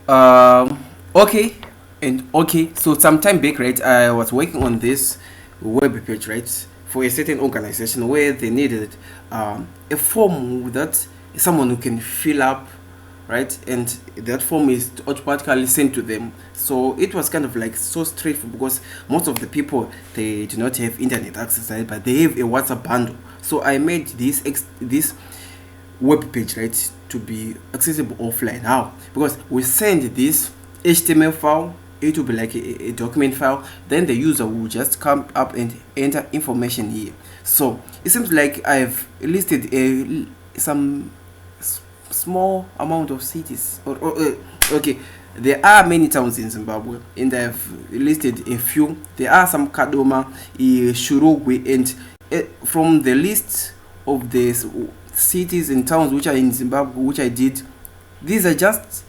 Okay, and okay, so some time back, right, I was working on this web page, right, for a certain organization where they needed a form that someone who can fill up, right, and that form is automatically sent to them. So it was kind of like so straightforward because most of the people, they do not have internet access, right, but they have a WhatsApp bundle. So I made this web page, right, to be accessible offline. How? Because we send this HTML file, it will be like a document file, then the user will just come up and enter information here. So it seems like I've listed some small amount of cities, okay, there are many towns in Zimbabwe and I've listed a few. There are some Kadoma, Shurugwe, and from the list of the cities and towns which are in Zimbabwe, which I did, these are just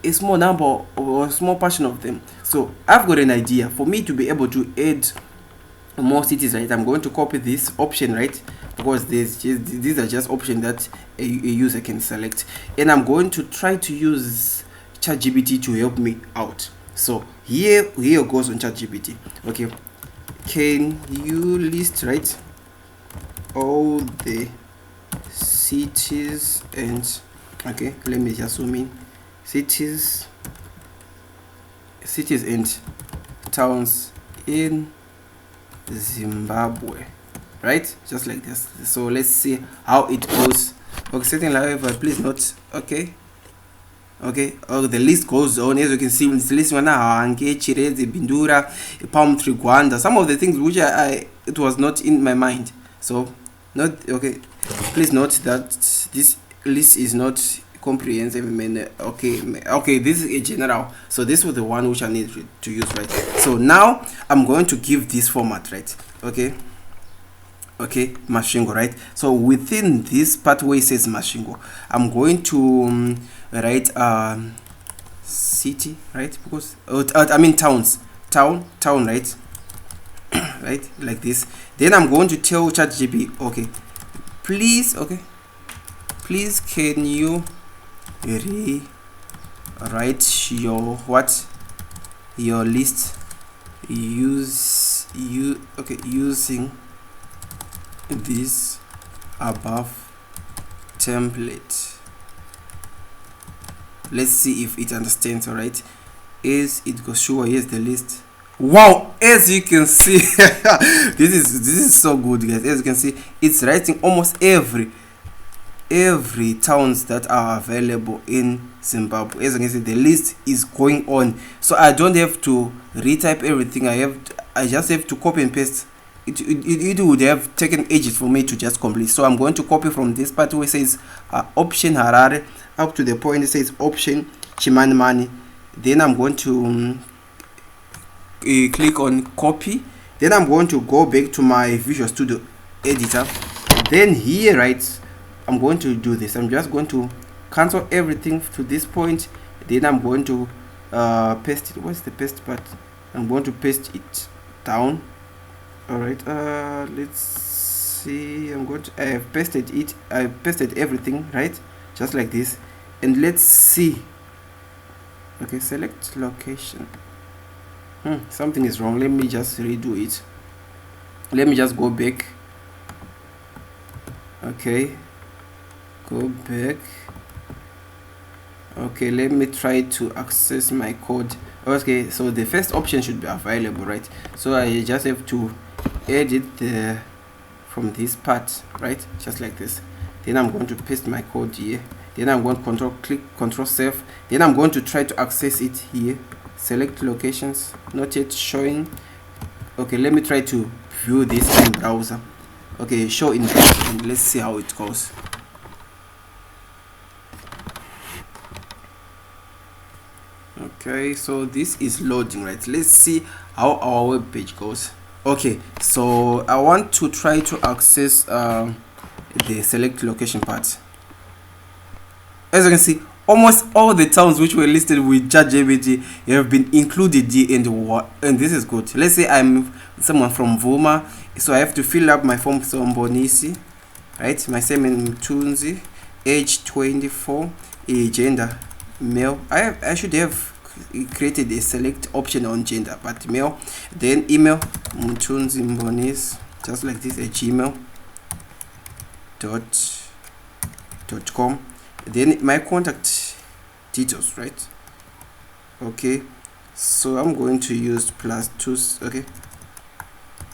a small number or a small portion of them. So I've got an idea for me to be able to add more cities, right. I'm going to copy this option, right, because these are just options that a user can select, and I'm going to try to use ChatGPT to help me out. So here goes on ChatGPT. Okay, can you list, right, all the cities and, okay, let me just zoom in, cities and towns in Zimbabwe, right, just like this. So let's see how it goes. Okay, setting, however, please note, okay, oh, the list goes on. As you can see, this list one, Hange, Chirezi, Bindura, Palm Tree, Gwanda, some of the things which I it was not in my mind. So not okay, please note that this list is not comprehensive. Okay, this is a general, so this was the one which I need to use, right. So now I'm going to give this format, right. Okay, Mashingo, right. So within this part where it says Mashingo, I'm going to write city, right, because I mean town, right, right, like this. Then I'm going to tell ChatGPT, okay, please can you rewrite your list using this above template. Let's see if it understands. All right, is it goes, sure, here's the list. Wow, as you can see, this is so good, guys. As you can see, it's writing almost every towns that are available in Zimbabwe. As you can see, the list is going on, so I don't have to retype everything. I just have to copy and paste. It would have taken ages for me to just complete. So I'm going to copy from this part where it says option Harare up to the point it says option Chimanimani. Then I'm going to click on copy. Then I'm going to go back to my Visual Studio editor. Then here, right, I'm going to do this. I'm just going to cancel everything to this point. Then I'm going to paste it. What's the paste part? I'm going to paste it down. All right, let's see. I have pasted it. I pasted everything, right, just like this. And let's see. Okay, select location. Something is wrong. Let me just redo it. Let me just go back. Okay, go back. Okay, let me try to access my code. Okay, so the first option should be available, right? So I just have to edit from this part, right, just like this. Then I'm going to paste my code here. Then I'm going to control save. Then I'm going to try to access it here. Select locations, not yet showing. Okay, let me try to view this in browser. Okay, show in browser, and let's see how it goes. Okay, so this is loading, right? Let's see how our web page goes. Okay, so I want to try to access the select location part. As you can see, almost all the towns which were listed with ChatGPT have been included here, and this is good. Let's say I'm someone from Vuma, so I have to fill up my form. So Mbonisi, right, my surname Tunzi, age 24, gender male. I should have created a select option on gender, but male. Then email mtunzimbonis, just like this, at gmail.com. Then my contact details, right? Okay, so I'm going to use +2, okay,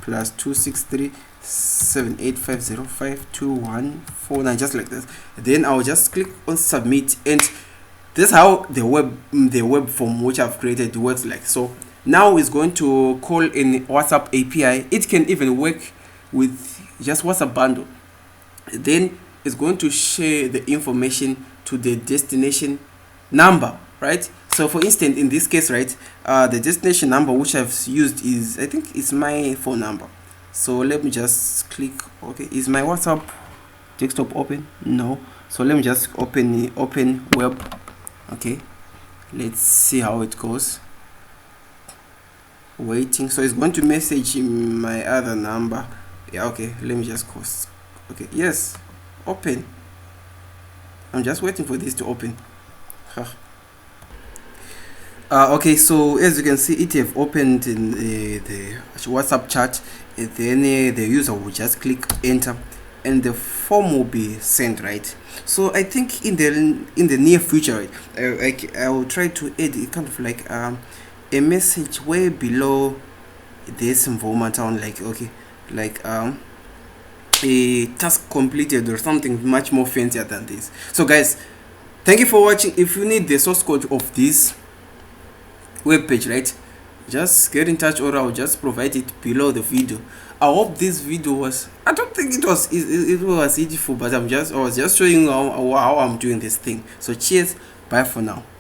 +263 785052149, just like this. Then I'll just click on submit, and this is how the web form which I've created works like. So now it's going to call in WhatsApp API. It can even work with just WhatsApp bundle. Then it's going to share the information to the destination number, right? So for instance, in this case, right, the destination number which I've used is, I think it's my phone number. So let me just click, okay, is my WhatsApp desktop open? No. So let me just open web. Okay, let's see how it goes. Waiting. So it's going to message my other number. Yeah, okay, let me just close. Okay, yes, open. I'm just waiting for this to open. Okay, so as you can see, it have opened in the WhatsApp chat, and then the user will just click enter, and the form will be sent, right? So I think in the near future, I will try to add a kind of like a message way below this information, like, okay, like a task completed or something much more fancier than this. So guys, thank you for watching. If you need the source code of this web page, right, just get in touch, or I'll just provide it below the video. I hope this video was, I don't think it was useful, but I was just showing you how I'm doing this thing. So cheers, bye for now.